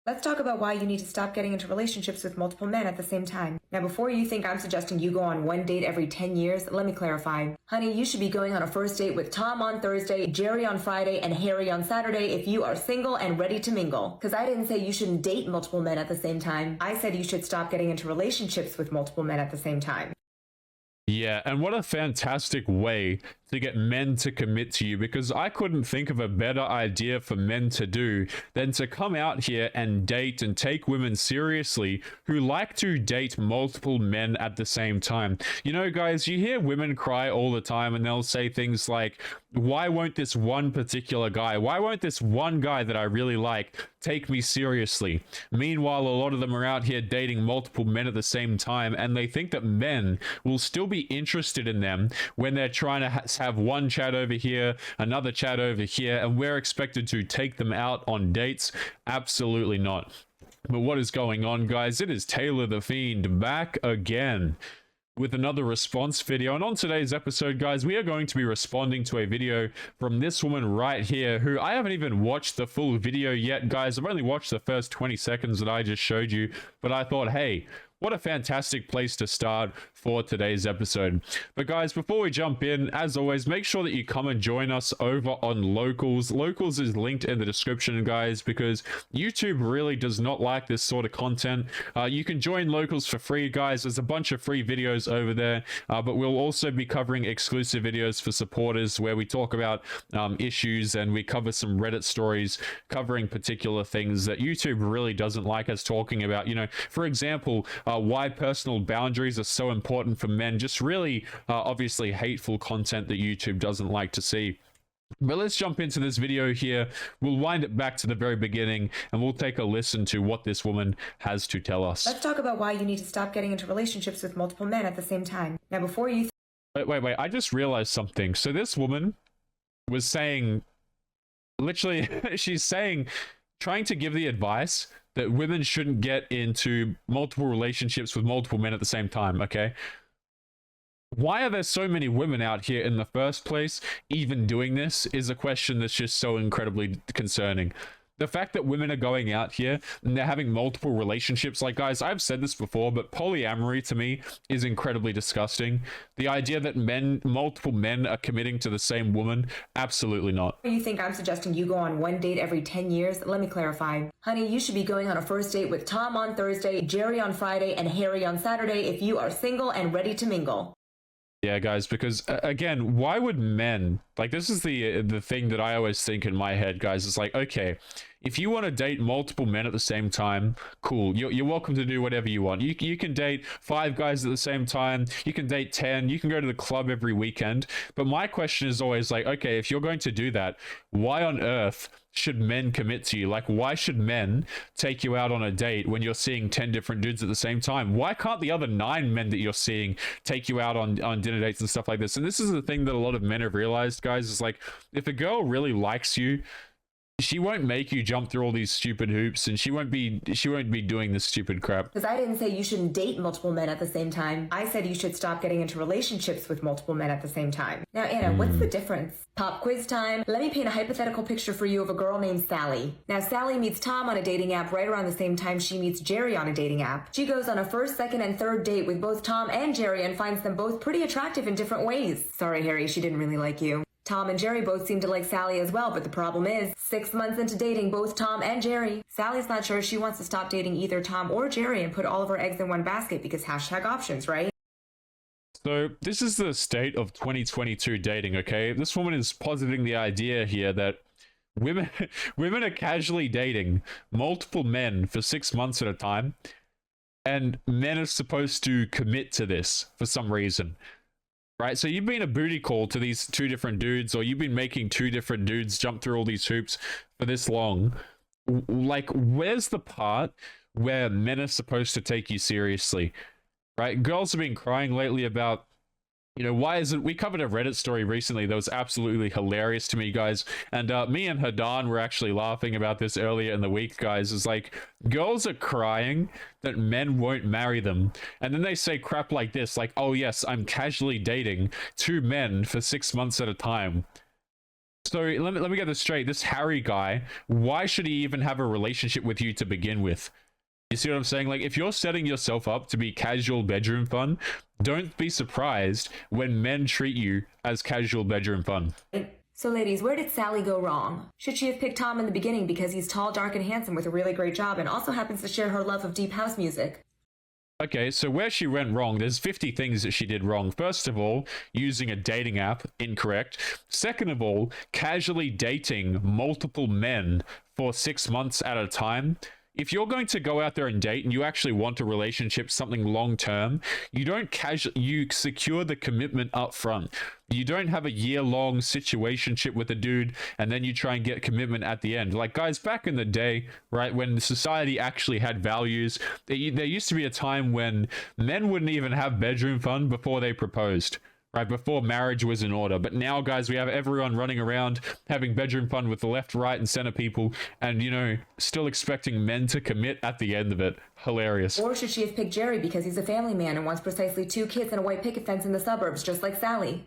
Let's talk about why you need to stop getting into relationships with multiple men at the same time. Now, before you think I'm suggesting you go on one date every 10 years, let me clarify. Honey, you should be going on a first date with Tom on Thursday, Jerry on Friday, and Harry on Saturday if you are single and ready to mingle. Because I didn't say you shouldn't date multiple men at the same time. I said you should stop getting into relationships with multiple men at the same time. Yeah, and what a fantastic way to get men to commit to you, because I couldn't think of a better idea for men to do than to come out here and date and take women seriously who like to date multiple men at the same time. You know, guys, you hear women cry all the time and they'll say things like, why won't this one particular guy, why won't this one guy that I really like take me seriously? Meanwhile, a lot of them are out here dating multiple men at the same time, and they think that men will still be interested in them when they're trying to have one chat over here, another chat over here, and we're expected to take them out on dates. Absolutely not. But what is going on, guys? It is Taylor the Fiend back again with another response video. And on today's episode, guys, we are going to be responding to a video from this woman right here, who I haven't even watched the full video yet, guys. I've only watched the first 20 seconds that I just showed you, but I thought, hey, what a fantastic place to start for today's episode. But guys, before we jump in, as always, make sure that you come and join us over on Locals. Locals is linked in the description, guys, because YouTube really does not like this sort of content. You can join Locals for free, guys. There's a bunch of free videos over there, but we'll also be covering exclusive videos for supporters where we talk about issues, and we cover some Reddit stories covering particular things that YouTube really doesn't like us talking about. You know, for example, why personal boundaries are so important for men. Just really obviously hateful content that YouTube doesn't like to see. But let's jump into this video here. We'll wind it back to the very beginning and we'll take a listen to what this woman has to tell us. Let's talk about why you need to stop getting into relationships with multiple men at the same time. Now, before you... Wait. I just realized something. So this woman was saying, literally, she's saying, trying to give the advice that women shouldn't get into multiple relationships with multiple men at the same time, okay? Why are there so many women out here in the first place even doing this is a question that's just so incredibly concerning. The fact that women are going out here and they're having multiple relationships, like, guys, I've said this before, but polyamory to me is incredibly disgusting. The idea that multiple men are committing to the same woman, absolutely not. You think I'm suggesting you go on one date every 10 years? Let me clarify. Honey, you should be going on a first date with Tom on Thursday, Jerry on Friday, and Harry on Saturday if you are single and ready to mingle. Yeah, guys, because again, why would men, like, this is the thing that I always think in my head, guys. It's like, okay, if you want to date multiple men at the same time, cool, you're welcome to do whatever you want. You can date 5 guys at the same time, you can date 10, you can go to the club every weekend. But my question is always like, okay, if you're going to do that, why on earth should men commit to you? Like, why should men take you out on a date when you're seeing 10 different dudes at the same time? Why can't the other 9 men that you're seeing take you out on dinner dates and stuff like this? And this is the thing that a lot of men have realized, guys, is like, if a girl really likes you, she won't make you jump through all these stupid hoops, and she won't be doing this stupid crap. Because I didn't say you shouldn't date multiple men at the same time. I said you should stop getting into relationships with multiple men at the same time. Now, Anna, what's the difference? Pop quiz time. Let me paint a hypothetical picture for you of a girl named Sally. Now, Sally meets Tom on a dating app right around the same time she meets Jerry on a dating app. She goes on a first, second, and third date with both Tom and Jerry and finds them both pretty attractive in different ways. Sorry, Harry, she didn't really like you. Tom and Jerry both seem to like Sally as well, but the problem is, 6 months into dating both Tom and Jerry, Sally's not sure she wants to stop dating either Tom or Jerry and put all of her eggs in one basket because #options, right? So this is the state of 2022 dating, okay? This woman is positing the idea here that women are casually dating multiple men for 6 months at a time, and men are supposed to commit to this for some reason. Right, so you've been a booty call to these 2 different dudes, or you've been making 2 different dudes jump through all these hoops for this long. Like, where's the part where men are supposed to take you seriously? Right, girls have been crying lately about, you know, why isn't... We covered a Reddit story recently that was absolutely hilarious to me, guys. And me and Hadan were actually laughing about this earlier in the week, guys. It's like, girls are crying that men won't marry them. And then they say crap like this, like, oh yes, I'm casually dating 2 men for 6 months at a time. So let me get this straight. This Harry guy, why should he even have a relationship with you to begin with? You see what I'm saying? Like, if you're setting yourself up to be casual bedroom fun, don't be surprised when men treat you as casual bedroom fun. So ladies, where did Sally go wrong? Should she have picked Tom in the beginning because he's tall, dark, and handsome with a really great job and also happens to share her love of deep house music? Okay, so where she went wrong, there's 50 things that she did wrong. First of all, using a dating app, incorrect. Second of all, casually dating multiple men for 6 months at a time. If you're going to go out there and date and you actually want a relationship, something long term, you don't you secure the commitment up front. You don't have a year-long situationship with a dude and then you try and get commitment at the end. Like, guys, back in the day, right, when society actually had values, there used to be a time when men wouldn't even have bedroom fun before they proposed. Right, before marriage was in order. But now, guys, we have everyone running around having bedroom fun with the left, right, and center people, and, you know, still expecting men to commit at the end of it. Hilarious. Or should she have picked Jerry because he's a family man and wants precisely 2 kids and a white picket fence in the suburbs, just like Sally?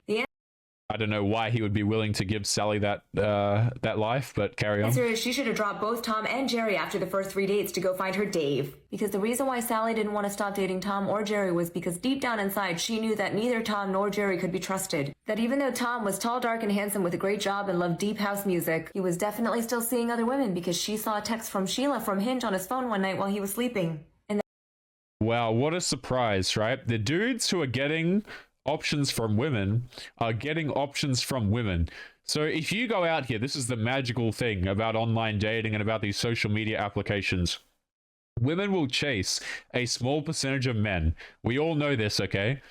I don't know why he would be willing to give Sally that life, but carry on. The answer is she should have dropped both Tom and Jerry after the first 3 dates to go find her Dave. Because the reason why Sally didn't want to stop dating Tom or Jerry was because deep down inside she knew that neither Tom nor Jerry could be trusted. That even though Tom was tall, dark, and handsome with a great job and loved deep house music, he was definitely still seeing other women because she saw a text from Sheila from Hinge on his phone one night while he was sleeping. Wow, what a surprise, right? The dudes who are getting options from women are getting options from women. So if you go out here, this is the magical thing about online dating and about these social media applications. Women will chase a small percentage of men. We all know this, okay?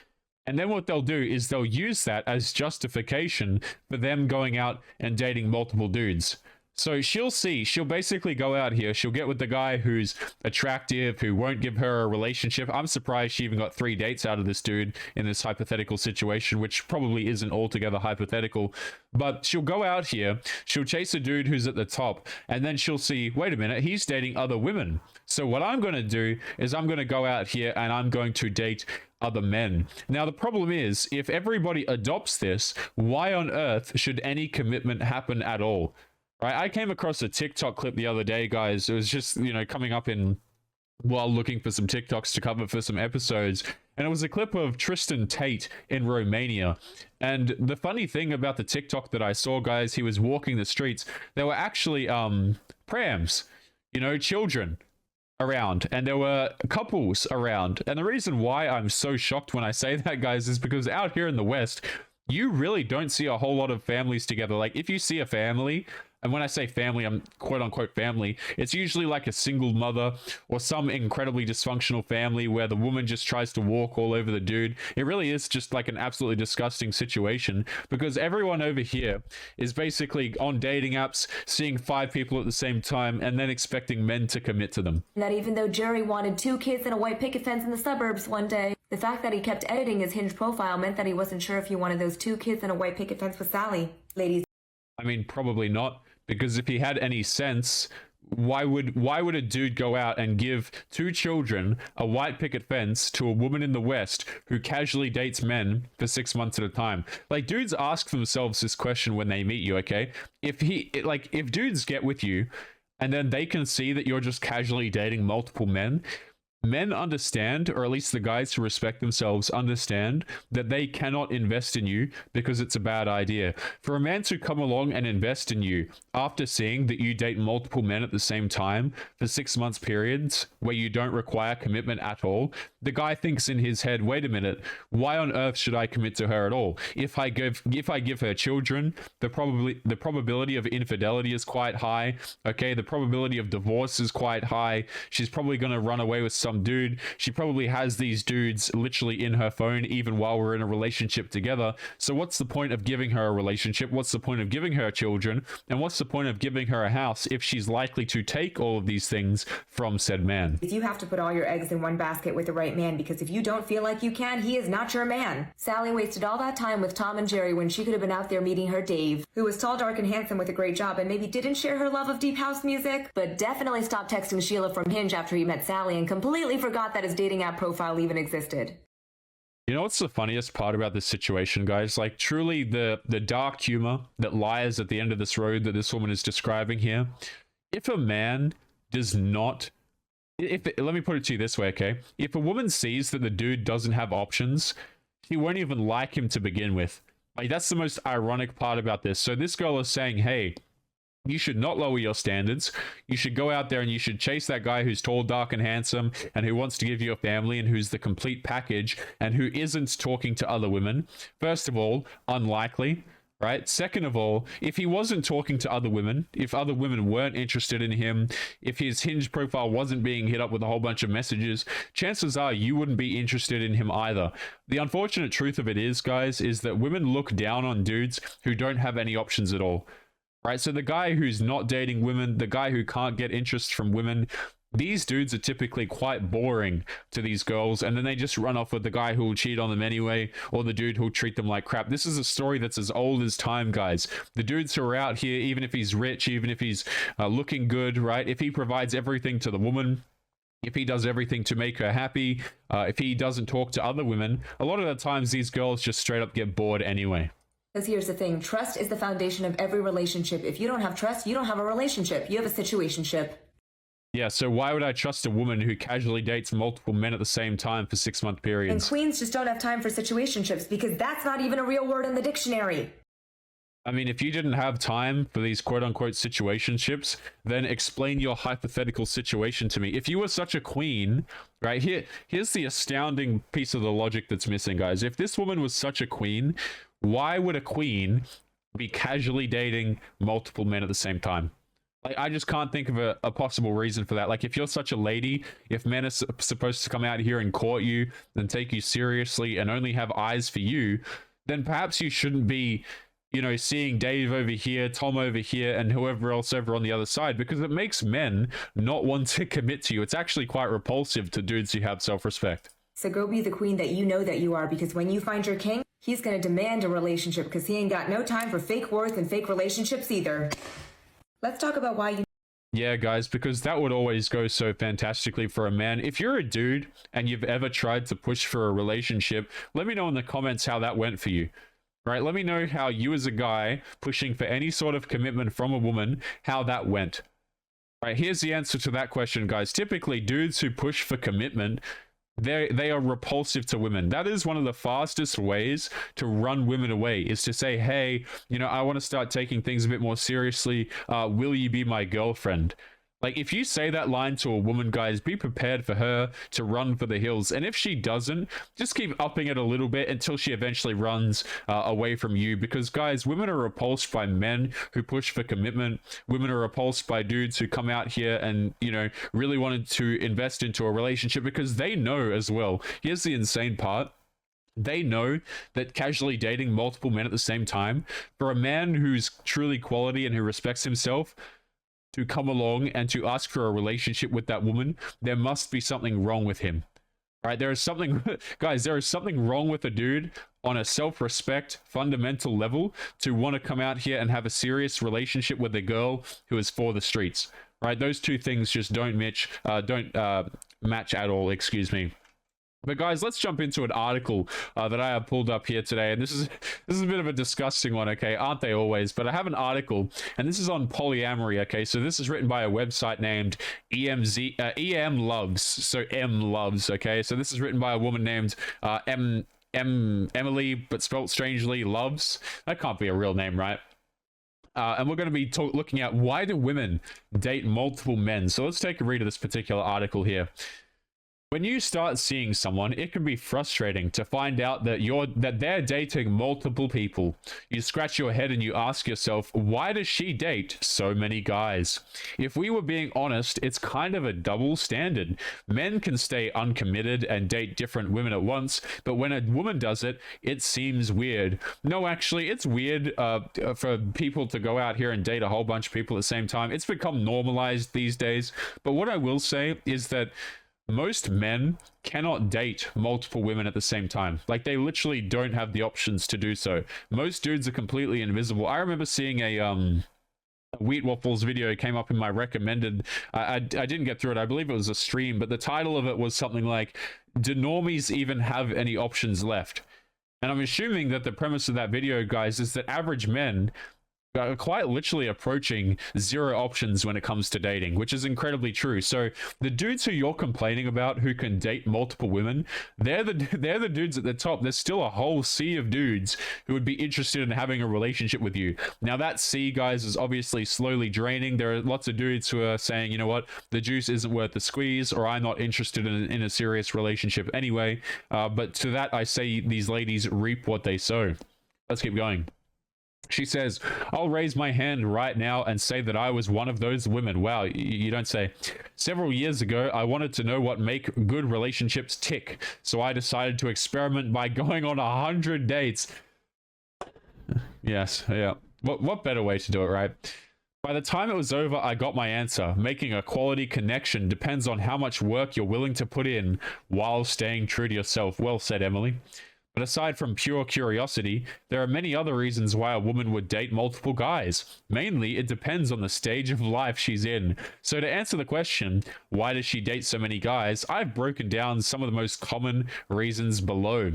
And then what they'll do is they'll use that as justification for them going out and dating multiple dudes. So she'll basically go out here, she'll get with the guy who's attractive, who won't give her a relationship. I'm surprised she even got 3 dates out of this dude in this hypothetical situation, which probably isn't altogether hypothetical. But she'll go out here, she'll chase a dude who's at the top, and then she'll see, wait a minute, he's dating other women. So what I'm going to do is I'm going to go out here and I'm going to date other men. Now, the problem is, if everybody adopts this, why on earth should any commitment happen at all? Right, I came across a TikTok clip the other day, guys. It was just, you know, coming up while looking for some TikToks to cover for some episodes. And it was a clip of Tristan Tate in Romania. And the funny thing about the TikTok that I saw, guys, he was walking the streets. There were actually prams, you know, children around, and there were couples around. And the reason why I'm so shocked when I say that, guys, is because out here in the West, you really don't see a whole lot of families together. Like, if you see a family, and when I say family, I'm quote unquote family, it's usually like a single mother or some incredibly dysfunctional family where the woman just tries to walk all over the dude. It really is just like an absolutely disgusting situation, because everyone over here is basically on dating apps, seeing 5 people at the same time and then expecting men to commit to them. That even though Jerry wanted 2 kids and a white picket fence in the suburbs one day, the fact that he kept editing his Hinge profile meant that he wasn't sure if he wanted those 2 kids and a white picket fence with Sally. Ladies. I mean, probably not. Because if he had any sense, why would a dude go out and give 2 children, a white picket fence to a woman in the West who casually dates men for 6 months at a time? Like, dudes ask themselves this question when they meet you, okay? If dudes get with you and then they can see that you're just casually dating multiple men, men understand, or at least the guys who respect themselves understand, that they cannot invest in you because it's a bad idea. For a man to come along and invest in you after seeing that you date multiple men at the same time for 6 months periods where you don't require commitment at all, the guy thinks in his head, wait a minute, why on earth should I commit to her at all? If I give her children, the probability of infidelity is quite high. Okay, the probability of divorce is quite high. She's probably going to run away with some dude. She probably has these dudes literally in her phone even while we're in a relationship together. So what's the point of giving her a relationship? What's the point of giving her children? And what's the point of giving her a house if she's likely to take all of these things from said man? You have to put all your eggs in one basket with the right man, because if you don't feel like you can, he is not your man. Sally wasted all that time with Tom and Jerry when she could have been out there meeting her Dave, who was tall, dark, and handsome with a great job and maybe didn't share her love of deep house music, but definitely stopped texting Sheila from Hinge after he met Sally and completely forgot that his dating app profile even existed. You know what's the funniest part about this situation, guys? Like, truly, the dark humor that lies at the end of this road that this woman is describing here. If a man does not, let me put it to you this way, okay? If a woman sees that the dude doesn't have options, she won't even like him to begin with. Like, that's the most ironic part about this. So this girl is saying, hey, you should not lower your standards. You should go out there and you should chase that guy who's tall, dark, and handsome, and who wants to give you a family, and who's the complete package, and who isn't talking to other women. First of all, unlikely, right? Second of all, if he wasn't talking to other women, if other women weren't interested in him, if his Hinge profile wasn't being hit up with a whole bunch of messages, chances are you wouldn't be interested in him either. The unfortunate truth of it is, guys, is that women look down on dudes who don't have any options at all. Right, so the guy who's not dating women, the guy who can't get interest from women, these dudes are typically quite boring to these girls, and then they just run off with the guy who will cheat on them anyway, or the dude who'll treat them like crap. This is a story that's as old as time, guys. The dudes who are out here, even if he's rich, even if he's looking good, right, if he provides everything to the woman, if he does everything to make her happy, if he doesn't talk to other women, a lot of the times these girls just straight up get bored anyway. Because here's the thing, trust is the foundation of every relationship. If you don't have trust, you don't have a relationship. You have a situationship. Yeah, so why would I trust a woman who casually dates multiple men at the same time for 6-month periods? And queens just don't have time for situationships because that's not even a real word in the dictionary. I mean, if you didn't have time for these quote-unquote situationships, then explain your hypothetical situation to me. If you were such a queen, right, here's the astounding piece of the logic that's missing, guys. If this woman was such a queen, why would a queen be casually dating multiple men at the same time? Like, I just can't think of a possible reason for that. Like, if you're such a lady, if men are supposed to come out here and court you and take you seriously and only have eyes for you, then perhaps you shouldn't be, you know, seeing Dave over here, Tom over here, and whoever else over on the other side, because it makes men not want to commit to you. It's actually quite repulsive to dudes who have self-respect. So go be the queen that you know that you are, because when you find your king, he's going to demand a relationship because he ain't got no time for fake worth and fake relationships either. Let's talk about why you... Yeah, guys, because that would always go so fantastically for a man. If you're a dude and you've ever tried to push for a relationship, let me know in the comments how that went for you. Right? Let me know how you as a guy pushing for any sort of commitment from a woman, how that went. Right, here's the answer to that question, guys. Typically, dudes who push for commitment, they are repulsive to women. That is one of the fastest ways to run women away, is to say, hey, you know, I want to start taking things a bit more seriously. Will you be my girlfriend? Like, if you say that line to a woman, guys, be prepared for her to run for the hills. And if she doesn't, just keep upping it a little bit until she eventually runs away from you. Because, guys, women are repulsed by men who push for commitment. Women are repulsed by dudes who come out here and, you know, really wanted to invest into a relationship because they know as well. Here's the insane part. They know that casually dating multiple men at the same time, for a man who's truly quality and who respects himself, to come along and to ask for a relationship with that woman, there must be something wrong with him. Right? There is something, guys, there is something wrong with a dude on a self-respect fundamental level to want to come out here and have a serious relationship with a girl who is for the streets. Right? Those two things just don't match at all, excuse me. But guys, let's jump into an article that I have pulled up here today, and this is a bit of a disgusting one, okay? Aren't they always? But I have an article, and this is on polyamory, okay? So this is written by a website named EM Loves, so M Loves, okay? So this is written by a woman named Emily, but spelt strangely, Loves. That can't be a real name, right? And we're going to be looking at why do women date multiple men. So let's take a read of this particular article here. When you start seeing someone, it can be frustrating to find out that they're dating multiple people. You scratch your head and you ask yourself, why does she date so many guys? If we were being honest, it's kind of a double standard. Men can stay uncommitted and date different women at once, but when a woman does it, it seems weird. No, actually, it's weird for people to go out here and date a whole bunch of people at the same time. It's become normalized these days. But what I will say is that most men cannot date multiple women at the same time. Like, they literally don't have the options to do so. Most dudes are completely invisible. I remember seeing a Wheat Waffles video came up in my recommended. I didn't get through it. I believe it was a stream, but the title of it was something like, do normies even have any options left? And I'm assuming that the premise of that video, guys, is that average men are quite literally approaching zero options when it comes to dating, which is incredibly true. So the dudes who you're complaining about who can date multiple women, they're the dudes at the top. There's still a whole sea of dudes who would be interested in having a relationship with you. Now that sea, guys, is obviously slowly draining. There are lots of dudes who are saying, you know what, the juice isn't worth the squeeze, or I'm not interested in a serious relationship anyway. But to that I say, these ladies reap what they sow. Let's keep going. She says, I'll raise my hand right now and say that I was one of those women. Wow, you don't say. Several years ago, I wanted to know what make good relationships tick, so I decided to experiment by going on 100 dates. Yes, yeah. What better way to do it, right? By the time it was over, I got my answer. Making a quality connection depends on how much work you're willing to put in while staying true to yourself. Well said, Emily. But aside from pure curiosity, there are many other reasons why a woman would date multiple guys. Mainly, it depends on the stage of life she's in. So to answer the question, why does she date so many guys, I've broken down some of the most common reasons below.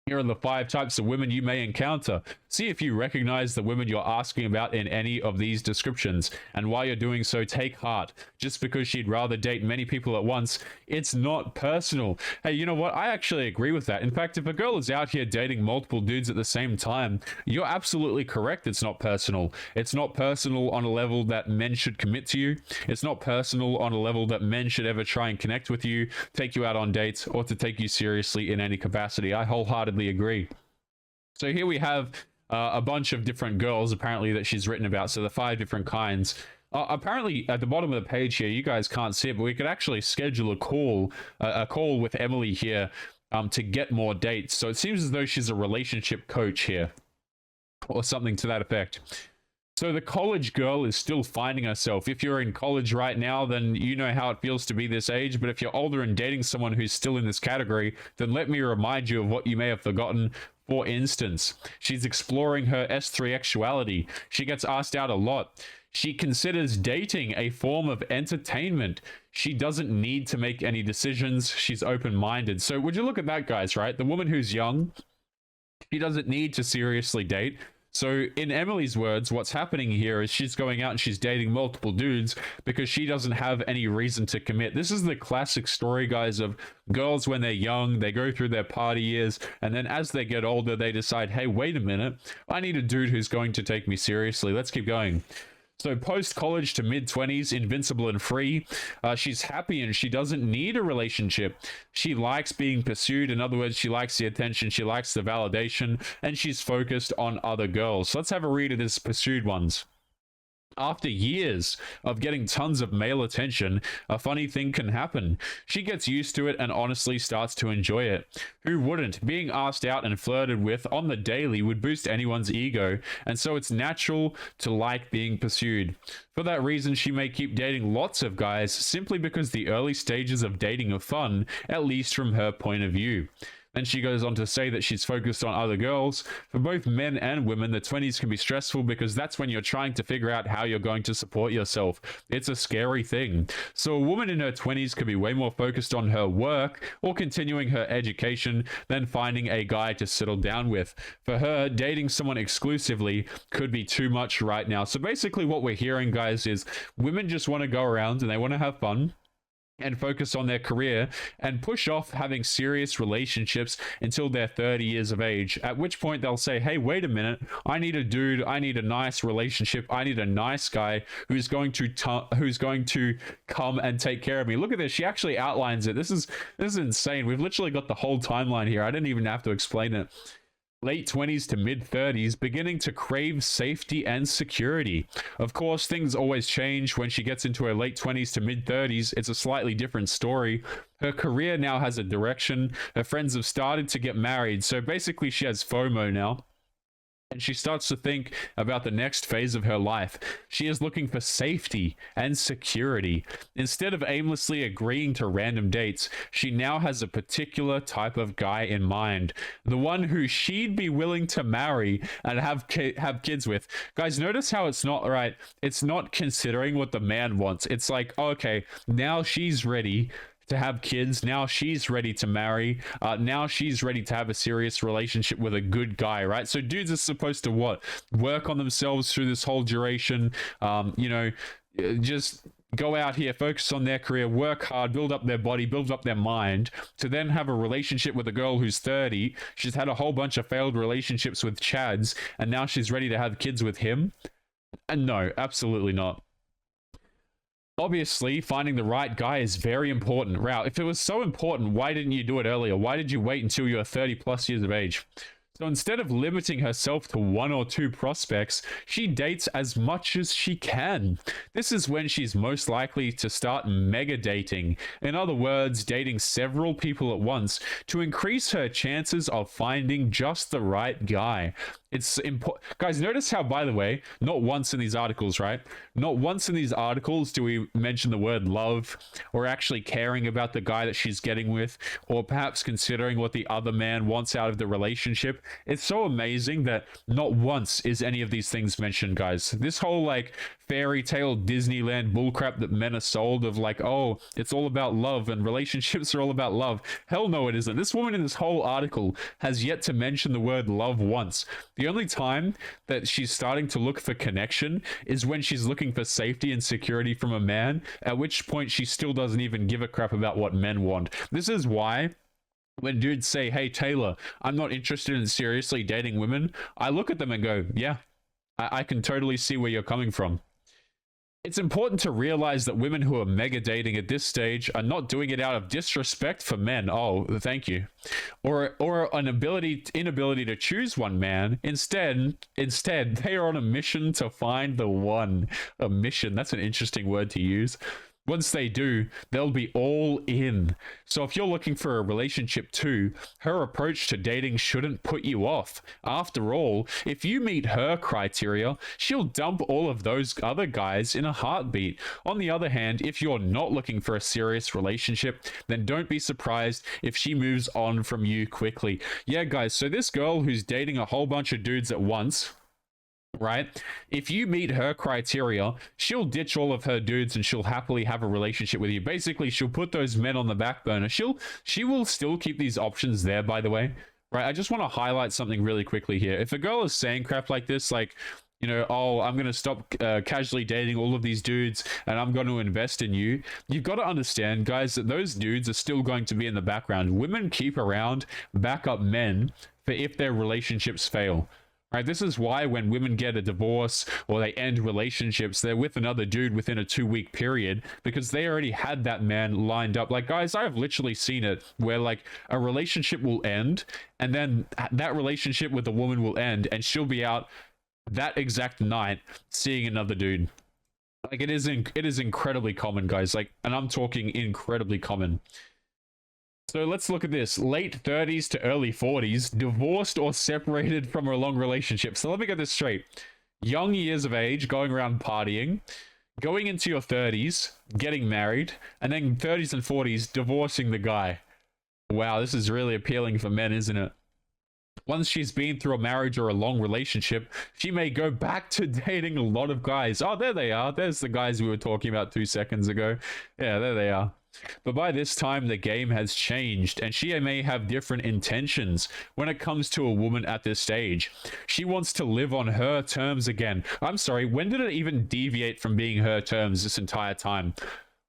Here are the 5 types of women you may encounter. See if you recognize the women you're asking about in any of these descriptions. And while you're doing so, take heart. Just because she'd rather date many people at once, it's not personal. Hey, you know what? I actually agree with that. In fact, if a girl is out here dating multiple dudes at the same time, you're absolutely correct. It's not personal. It's not personal on a level that men should commit to you. It's not personal on a level that men should ever try and connect with you, take you out on dates, or to take you seriously in any capacity. I wholeheartedly agree. So here we have a bunch of different girls apparently that she's written about. So the 5 different kinds. Apparently at the bottom of the page here, you guys can't see it, but we could actually schedule a call with Emily here to get more dates. So it seems as though she's a relationship coach here, or something to that effect. So the college girl is still finding herself. If you're in college right now, then you know how it feels to be this age. But if you're older and dating someone who's still in this category, then let me remind you of what you may have forgotten. For instance, she's exploring her S3-exuality. She gets asked out a lot. She considers dating a form of entertainment. She doesn't need to make any decisions. She's open-minded. So would you look at that, guys, right? The woman who's young, she doesn't need to seriously date. So in Emily's words, what's happening here is she's going out and she's dating multiple dudes because she doesn't have any reason to commit. This is the classic story, guys, of girls when they're young, they go through their party years, and then as they get older, they decide, hey, wait a minute, I need a dude who's going to take me seriously. Let's keep going. So post-college to mid-20s, invincible and free. She's happy and she doesn't need a relationship. She likes being pursued. In other words, she likes the attention, she likes the validation, and she's focused on other girls. So let's have a read of this pursued ones. After years of getting tons of male attention, a funny thing can happen. She gets used to it and honestly starts to enjoy it. Who wouldn't? Being asked out and flirted with on the daily would boost anyone's ego, and so it's natural to like being pursued. For that reason, she may keep dating lots of guys simply because the early stages of dating are fun, at least from her point of view. Then she goes on to say that she's focused on other girls. For both men and women, the 20s can be stressful because that's when you're trying to figure out how you're going to support yourself. It's a scary thing. So a woman in her 20s could be way more focused on her work or continuing her education than finding a guy to settle down with. For her, dating someone exclusively could be too much right now. So basically what we're hearing, guys, is women just want to go around and they want to have fun and focus on their career and push off having serious relationships until they're 30 years of age, at which point they'll say, hey, wait a minute, I need a dude, I need a nice relationship, I need a nice guy who's going to come and take care of me. Look at this, she actually outlines it. This is insane. We've literally got the whole timeline here. I didn't even have to explain it. Late 20s to mid 30s, beginning to crave safety and security. Of course, things always change. When she gets into her late 20s to mid 30s, it's a slightly different story. Her career now has a direction. Her friends have started to get married, so basically she has FOMO now. and she starts to think about the next phase of her life. She is looking for safety and security. Instead of aimlessly agreeing to random dates, she now has a particular type of guy in mind, the one who she'd be willing to marry and have kids with. Guys, notice how it's not right. It's not considering what the man wants. It's like, okay, now she's ready to have kids. Now she's ready to marry. Now she's ready to have a serious relationship with a good guy, right? So dudes are supposed to what? Work on themselves through this whole duration. Just go out here, focus on their career, work hard, build up their body, build up their mind, to then have a relationship with a girl who's 30. She's had a whole bunch of failed relationships with Chads, and now she's ready to have kids with him. And no, absolutely not. Obviously, finding the right guy is very important. Wow, if it was so important, why didn't you do it earlier? Why did you wait until you were 30 plus years of age? So instead of limiting herself to 1 or 2 prospects, she dates as much as she can. This is when she's most likely to start mega dating. In other words, dating several people at once to increase her chances of finding just the right guy. It's important. Guys, notice how, by the way, not once in these articles, right? Not once in these articles do we mention the word love, or actually caring about the guy that she's getting with, or perhaps considering what the other man wants out of the relationship. It's so amazing that not once is any of these things mentioned, guys. This whole like fairy tale Disneyland bullcrap that men are sold of like, oh, it's all about love and relationships are all about love. Hell no, it isn't. This woman in this whole article has yet to mention the word love once. The only time that she's starting to look for connection is when she's looking for safety and security from a man, at which point she still doesn't even give a crap about what men want. This is why when dudes say, hey, Taylor, I'm not interested in seriously dating women, I look at them and go, yeah, I can totally see where you're coming from. It's important to realize that women who are mega dating at this stage are not doing it out of disrespect for men. Oh, thank you. Or an inability to choose one man. Instead, they are on a mission to find the one. A mission. That's an interesting word to use. Once they do, they'll be all in. So if you're looking for a relationship too, her approach to dating shouldn't put you off. After all, if you meet her criteria, she'll dump all of those other guys in a heartbeat. On the other hand, if you're not looking for a serious relationship, then don't be surprised if she moves on from you quickly. Yeah, guys, so this girl who's dating a whole bunch of dudes at once, right? If you meet her criteria, she'll ditch all of her dudes and she'll happily have a relationship with you. Basically, she'll put those men on the back burner. She will still keep these options there, by the way, right? I just want to highlight something really quickly here. If a girl is saying crap like this, like, you know, oh, I'm going to stop casually dating all of these dudes and I'm going to invest in you. You've got to understand, guys, that those dudes are still going to be in the background. Women keep around backup men for if their relationships fail. Right, this is why when women get a divorce or they end relationships, they're with another dude within a 2-week period because they already had that man lined up. Like, guys, I've literally seen it where like a relationship will end and then that relationship with the woman will end and she'll be out that exact night seeing another dude. Like, it is incredibly common, guys. Like, and I'm talking incredibly common. So let's look at this. Late 30s to early 40s, divorced or separated from a long relationship. So let me get this straight. Young years of age, going around partying, going into your 30s, getting married, and then 30s and 40s, divorcing the guy. Wow, this is really appealing for men, isn't it? Once she's been through a marriage or a long relationship, she may go back to dating a lot of guys. Oh, there they are. There's the guys we were talking about 2 seconds ago. Yeah, there they are. But by this time, the game has changed, and she may have different intentions when it comes to a woman at this stage. She wants to live on her terms again. I'm sorry, when did it even deviate from being her terms this entire time?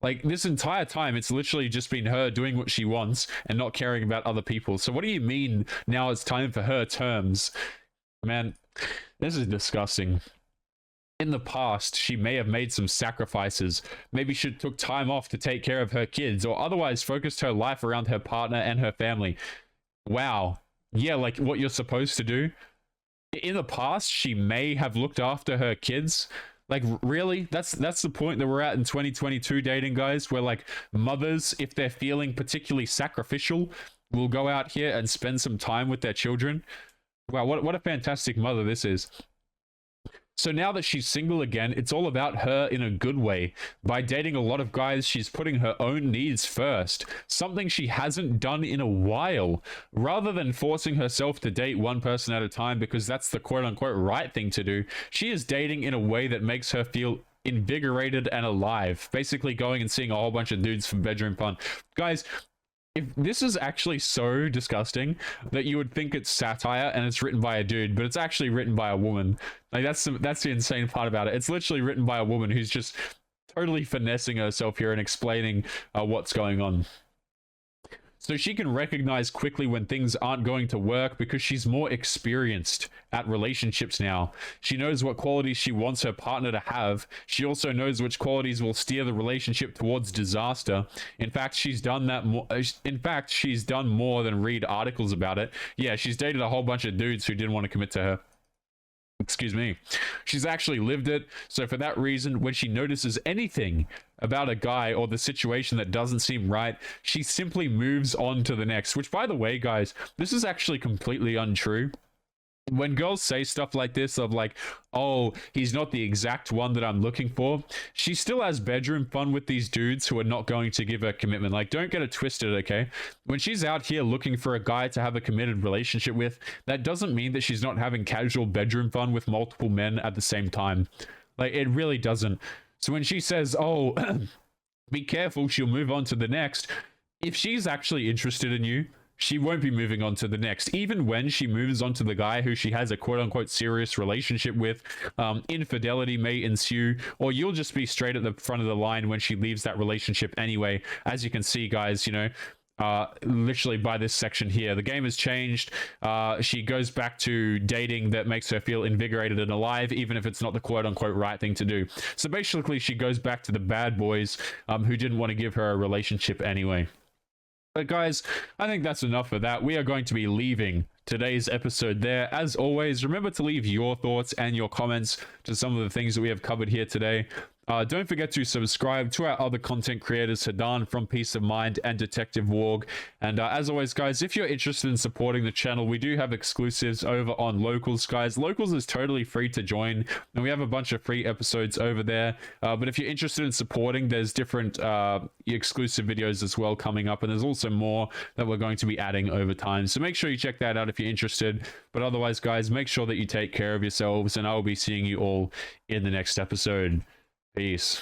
Like, this entire time, it's literally just been her doing what she wants and not caring about other people. So what do you mean now it's time for her terms? Man, this is disgusting. In the past, she may have made some sacrifices. Maybe she took time off to take care of her kids or otherwise focused her life around her partner and her family. Wow. Yeah, like what you're supposed to do. In the past, she may have looked after her kids. Like, really? That's the point that we're at in 2022 dating, guys, where like mothers, if they're feeling particularly sacrificial, will go out here and spend some time with their children. Wow, what a fantastic mother this is. So now that she's single again, it's all about her in a good way. By dating a lot of guys, she's putting her own needs first, something she hasn't done in a while. Rather than forcing herself to date one person at a time because that's the quote-unquote right thing to do, she is dating in a way that makes her feel invigorated and alive. Basically going and seeing a whole bunch of dudes for bedroom fun. Guys, if this is actually so disgusting that you would think it's satire and it's written by a dude, but it's actually written by a woman. Like that's the insane part about it. It's literally written by a woman who's just totally finessing herself here and explaining what's going on. So she can recognize quickly when things aren't going to work because she's more experienced at relationships now. She knows what qualities she wants her partner to have. She also knows which qualities will steer the relationship towards disaster. In fact, she's done that she's done more than read articles about it. Yeah, she's dated a whole bunch of dudes who didn't want to commit to her. Excuse me. She's actually lived it. So for that reason, when she notices anything about a guy or the situation that doesn't seem right, she simply moves on to the next. Which, by the way, guys, this is actually completely untrue. When girls say stuff like this of like, oh, he's not the exact one that I'm looking for, she still has bedroom fun with these dudes who are not going to give her commitment. Like, don't get it twisted, okay? When she's out here looking for a guy to have a committed relationship with, that doesn't mean that she's not having casual bedroom fun with multiple men at the same time. Like, it really doesn't. So when she says, oh, be careful, she'll move on to the next, if she's actually interested in you, she won't be moving on to the next. Even when she moves on to the guy who she has a quote-unquote serious relationship with, infidelity may ensue, or you'll just be straight at the front of the line when she leaves that relationship anyway. As you can see, guys, you know, literally by this section here, the game has changed. She goes back to dating that makes her feel invigorated and alive, even if it's not the quote-unquote right thing to do. So basically, she goes back to the bad boys who didn't want to give her a relationship anyway. But guys, I think that's enough for that. We are going to be leaving today's episode there. As always, remember to leave your thoughts and your comments to some of the things that we have covered here today. Don't forget to subscribe to our other content creators, Hadan from Peace of Mind and Detective Warg. And as always, guys, if you're interested in supporting the channel, we do have exclusives over on Locals, guys. Locals is totally free to join, and we have a bunch of free episodes over there. But if you're interested in supporting, there's different exclusive videos as well coming up, and there's also more that we're going to be adding over time. So make sure you check that out if you're interested. But otherwise, guys, make sure that you take care of yourselves, and I will be seeing you all in the next episode. Peace.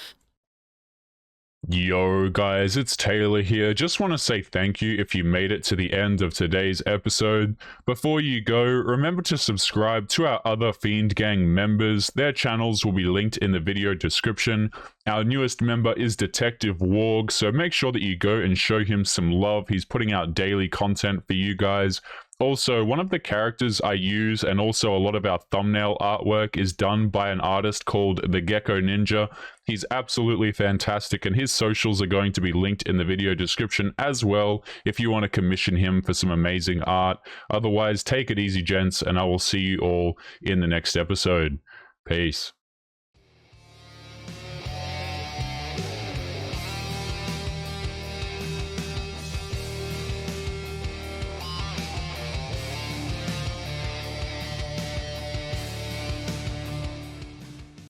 Yo guys, it's Taylor here. Just want to say thank you if you made it to the end of today's episode. Before you go, remember to subscribe to our other Fiend Gang members. Their channels will be linked in the video description. Our newest member is Detective Warg, so make sure that you go and show him some love. He's putting out daily content for you guys. Also, one of the characters I use and also a lot of our thumbnail artwork is done by an artist called The Gecko Ninja. He's absolutely fantastic, and his socials are going to be linked in the video description as well if you want to commission him for some amazing art. Otherwise, take it easy, gents, and I will see you all in the next episode. Peace.